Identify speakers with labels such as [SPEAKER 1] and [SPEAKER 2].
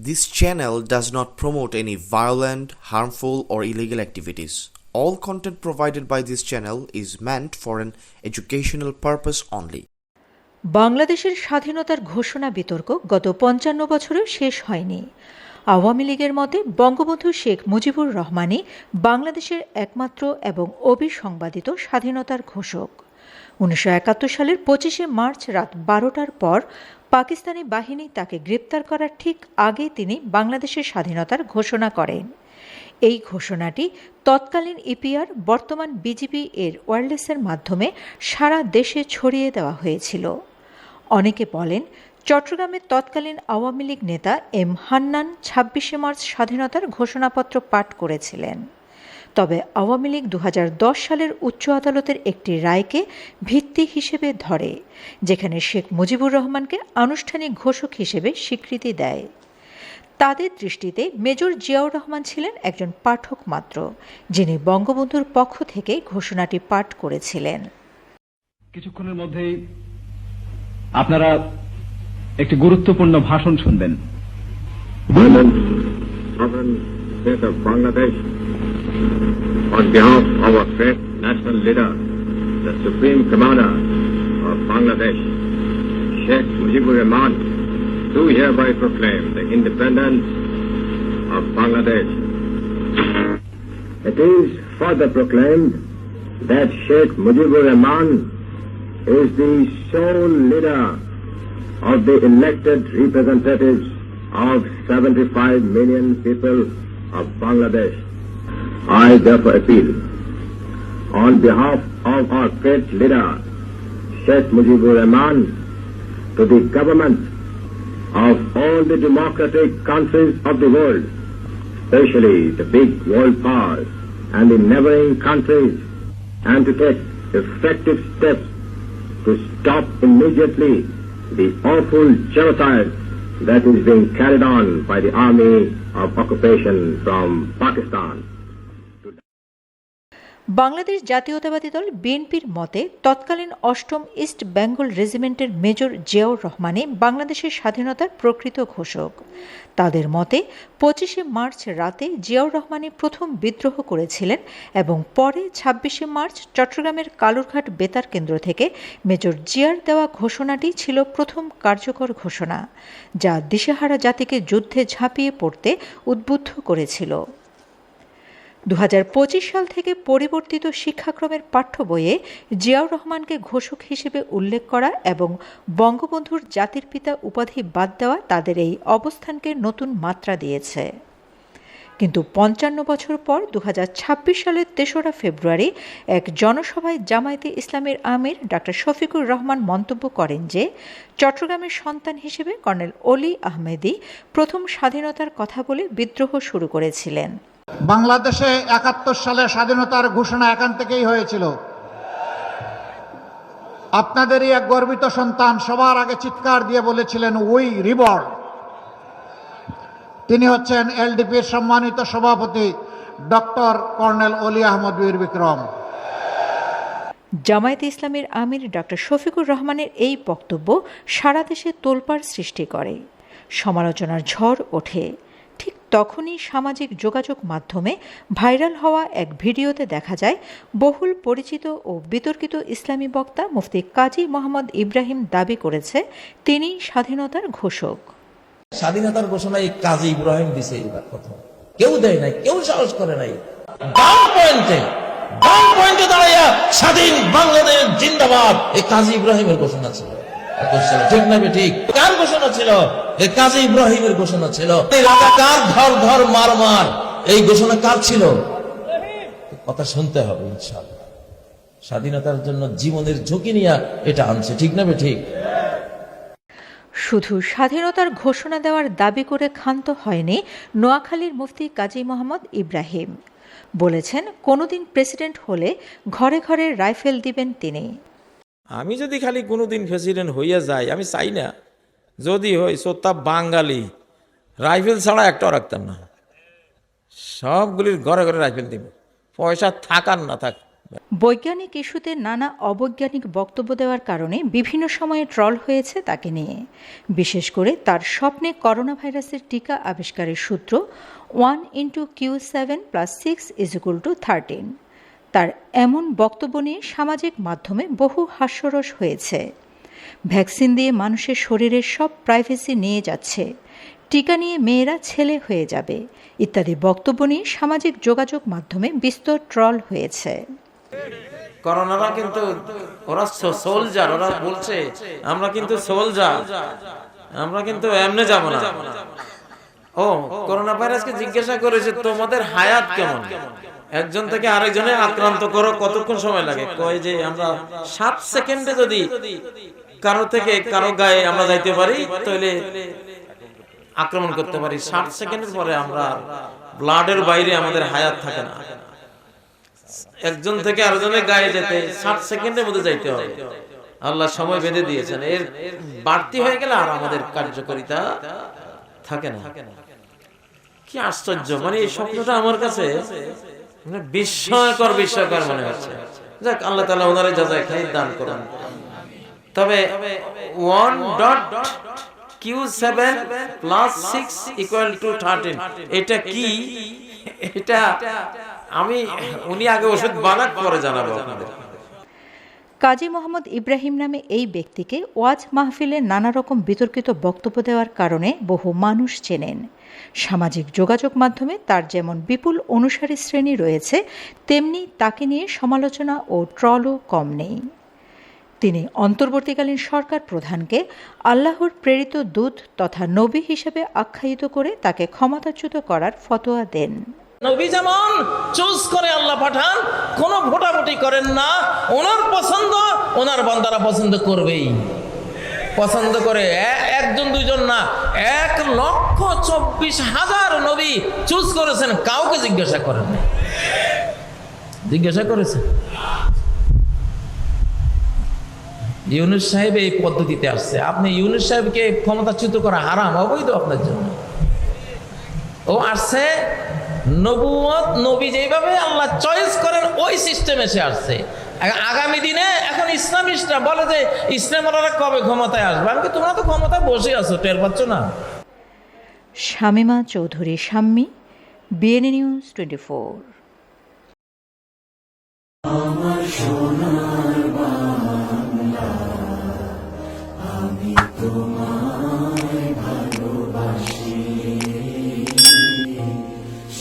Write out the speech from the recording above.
[SPEAKER 1] This channel does not promote any violent, harmful, or illegal activities. All content provided by this channel is meant for an educational purpose only.
[SPEAKER 2] বাংলাদেশের স্বাধীনতার ঘোষণা বিতর্ক গত ৫৫ বছরেও শেষ হয়নি। আওয়ামী লীগের মতে বঙ্গবন্ধু শেখ মুজিবুর রহমানই বাংলাদেশের একমাত্র এবং অবিসংবাদিত স্বাধীনতার ঘোষক। ১৯৭১ সালের ২৫শে মার্চ রাত ১২টার পর পাকিস্তানি বাহিনী তাকে গ্রেপ্তার করার ঠিক আগে তিনি বাংলাদেশের স্বাধীনতার ঘোষণা করেন। এই ঘোষণাটি তৎকালীন ইপিআর বর্তমান বিজিবি এর ওয়্যারলেসের মাধ্যমে সারা দেশে ছড়িয়ে দেওয়া হয়েছিল। অনেকে বলেন চট্টগ্রামের তৎকালীন আওয়ামী লীগ নেতা এম হান্নান ২৬শে মার্চ স্বাধীনতার ঘোষণাপত্র পাঠ করেছিলেন। তবে আওয়ামী লীগ ২০১০ সালের উচ্চ আদালতের একটি রায়কে ভিত্তি হিসেবে ধরে, যেখানে শেখ মুজিবুর রহমানকে আনুষ্ঠানিক ঘোষক হিসেবে স্বীকৃতি দেয়। তাদের দৃষ্টিতে মেজর জিয়াউর রহমান ছিলেন একজন পাঠক মাত্র, যিনি বঙ্গবন্ধুর পক্ষ থেকে ঘোষণাটি পাঠ করেছিলেন।
[SPEAKER 3] কিছুক্ষণের মধ্যেই আপনারা একটি গুরুত্বপূর্ণ ভাষণ শুনবেন।
[SPEAKER 4] On behalf of our great national leader, the Supreme Commander of Bangladesh, Sheikh Mujibur Rahman, do hereby proclaim the independence of Bangladesh. It is further proclaimed that Sheikh Mujibur Rahman is the sole leader of the elected representatives of 75 million people of Bangladesh. I therefore appeal on behalf of our great leader, Sheikh Mujibur Rahman, to the government of all the democratic countries of the world, especially the big world powers and the neighboring countries, and to take effective steps to stop immediately the awful genocide that is being carried on by the army of occupation from Pakistan.
[SPEAKER 2] Bangladesh জাতীয়তাবাদী দল বিএনপির মতে তৎকালীন অষ্টম east Bengal রেজিমেন্টের major Ziaur রহমানই বাংলাদেশের স্বাধীনতার প্রকৃত ঘোষক। তাদের মতে ২৫শে মার্চ রাতে জিয়াউর রহমানই প্রথম বিদ্রোহ করেছিলেন এবং পরে ২৬শে মার্চ চট্টগ্রামের কালুরঘাট বেতার কেন্দ্র থেকে মেজর জিয়ার দেওয়া ঘোষণাটি ছিল প্রথম কার্যকর ঘোষণা, যা দিশেহারা জাতিকে যুদ্ধে ঝাঁপিয়ে পড়তে উদ্বুদ্ধ করেছিল। ২০২৫ সাল থেকে পরিবর্তিত শিক্ষাক্রমের পাঠ্য বইয়ে জিয়াউর রহমানকে ঘোষক হিসেবে উল্লেখ করা এবং বঙ্গবন্ধুর জাতির পিতা উপাধি বাদ দেওয়া তাদের এই অবস্থানকে নতুন মাত্রা দিয়েছে। কিন্তু ৫৫ বছর পর ২০২৬ সালের ৩রা ফেব্রুয়ারি এক জনসভায় জামায়াতে ইসলামীর আমির ডক্টর শফিকুর রহমান মন্তব্য করেন যে চট্টগ্রামের সন্তান হিসেবে কর্নেল অলি আহমেদি প্রথম স্বাধীনতার কথা বলে বিদ্রোহ শুরু করেছিলেন।
[SPEAKER 5] বাংলাদেশে ৭১ সালে স্বাধীনতার ঘোষণা এখান থেকেই হয়েছিল। আপনাদেরই এক গর্বিত সন্তান সবার আগে চিৎকার দিয়ে বলেছিলেন উই রিবর্ন। তিনি হচ্ছেন এলডিপির সম্মানিত সভাপতি ডক্টর কর্নেল অলি আহমদ বীর বিক্রম।
[SPEAKER 2] জামায়াতে ইসলামীর আমির ডক্টর শফিকুর রহমানের এই বক্তব্য সারা দেশে তোলপাড় সৃষ্টি করে, সমালোচনার ঝড় ওঠে। ঠিক তখনই সামাজিক যোগাযোগ মাধ্যমে ভাইরাল হওয়া এক ভিডিওতে দেখা যায় বহুল পরিচিত ও বিতর্কিত ইসলামী বক্তা মুফতি কাজী মোহাম্মদ ইব্রাহিম দাবি করেছে তিনি স্বাধীনতার ঘোষক।
[SPEAKER 6] স্বাধীনতার ঘোষণা এই কাজী ইব্রাহিম দিছে, এবার প্রথম কেউ দেয় নাই, কেউ সাহস করে নাই। পয়েন্টে দাঁড়াইয়া স্বাধীন বাংলাদেশ জিন্দাবাদ এই কাজী ইব্রাহিমের ঘোষণা ছিল। ঠিক না ঠিক? কার ঘোষণা ছিল? এই কাজী ইব্রাহিমের ঘোষণা ছিল। রাজাকার ধর ধর মার মার, এই ঘোষণা কার ছিল? কথা শুনতে হবে ইনশাআল্লাহ। স্বাধীনতার জন্য জীবনের ঝুঁকি নিয়ে এটা আনছে, ঠিক না ঠিক?
[SPEAKER 2] শুধু স্বাধীনতার ঘোষণা দেওয়ার দাবি করে ক্ষান্ত হয়নি নোয়াখালীর মুফতি কাজী মোহাম্মদ ইব্রাহিম। বলেছেন কোনোদিন প্রেসিডেন্ট হলে ঘরে ঘরে রাইফেল দিবেন তিনি।
[SPEAKER 7] আমি যদি খালি কোনোদিন প্রেসিডেন্ট হইয়া যাই, আমি চাই না যদি হই সোতা বাঙালি, রাইফেল ছাড়া একটাও রাখতাম না, সবগুলির ঘরে ঘরে রাইফেল দিব, পয়সা থাক আর না থাক
[SPEAKER 2] বৈজ্ঞানিক ইস্যুতে নানা অবৈজ্ঞানিক বক্তব্য দেওয়ার কারণে বিভিন্ন সময়ে ট্রল হয়েছে তাকে নিয়ে। বিশেষ করে তার স্বপ্নে করোনা ভাইরাসের টিকা আবিষ্কারের সূত্র 1x7+6=13। তার এমন বক্তব্য নিয়ে সামাজিক মাধ্যমে বহু হাস্যরস হয়েছে। ভ্যাকসিন দিয়ে মানুষের শরীরের সব প্রাইভেসি নিয়ে যাচ্ছে, টিকা নিয়ে মেয়েরা ছেলে হয়ে যাবে ইত্যাদি বক্তব্য নিয়ে সামাজিক যোগাযোগ মাধ্যমে বিস্তর ট্রল হয়েছে।
[SPEAKER 7] করোনারা কিন্তু ওরা সোলজার, ওরা বলছে আমরা কিন্তু সোলজার, আমরা কিন্তু এমনে যাব না। ও করোনা ভাইরাসকে জিজ্ঞাসা করেছে তোমাদের হায়াত কেমন, একজন থেকে আরেকজনে আক্রান্ত করো কতক্ষণ সময় লাগে? কয় যে আমরা 7 সেকেন্ডে যদি কারো থেকে কারো গায়ে আমরা যাইতে পারি তাহলে আক্রমণ করতে পারি, 60 সেকেন্ডের পরে আমরা ব্লাডের বাইরে আমাদের হায়াত থাকে না। একজন থেকে আরেকজনের গায়ে যেতে 60 সেকেন্ডের মধ্যে যাইতে হবে, আল্লাহ সময় বেঁধে দিয়েছেন। এর বাড়তি হয়ে গেলে আর আমাদের কার্যকারিতা থাকে না। কি আশ্চর্য, মানে এই স্বপ্নটা আমার কাছে বিস্ময়কর মনে হচ্ছে। যাক, আল্লাহ তাআলা ওনারে জাযায়ে খাইর দান করুন। তবে 1.Q7+6=13 এটা কি? এটা উনি আগে ওষুধ বানাক পরে জানাবো আপনাদের।
[SPEAKER 2] কাজী মোহাম্মদ ইব্রাহিম নামে এই ব্যক্তিকে ওয়াজ মাহফিলে নানা রকম বিতর্কিত বক্তব্য দেওয়ার কারণে বহু মানুষ চেনেন। সামাজিক যোগাযোগ মাধ্যমে তার যেমন বিপুল অনুসারী শ্রেণী রয়েছে, তেমনি তাকে নিয়ে সমালোচনা ও ট্রলও কম নেই। তিনি অন্তর্বর্তীকালীন সরকার প্রধানকে আল্লাহর প্রেরিত দূত তথা নবী হিসেবে আখ্যায়িত করে তাকে ক্ষমতাচ্যুত করার ফতোয়া দেন।
[SPEAKER 6] নবী যেমন চুজ করে আল্লাহ পাঠান, কোনো ভোটাভুটি করেন না, ওনার পছন্দ ওনার বান্দারা পছন্দ করবেই। পছন্দ করে একজন দুইজন না, 1,24,000 নবী চুজ করেছেন, কাউকে জিজ্ঞাসা করেন না। জিজ্ঞাসা করেছে ইউনূস সাহেব এই পদ্ধতিতে আসছে, আপনি ইউনূস সাহেবকে ক্ষমতাচ্যুত করা হারাম, অবৈধ আপনার জন্য। ও আসছে নবুয়ত, নবী যেভাবে আল্লাহ চয়েস করেন ওই সিস্টেমে সে আসছে। আগামী দিনে এখন ইসলামিস্টরা বলে যে ইসলামরা কবে ক্ষমতায় আসবে? আমি তোমরা তো ক্ষমতায় বসে আছো, টের পাচ্ছ না?
[SPEAKER 2] Shamima Chowdhury Shammi, BNA news 24।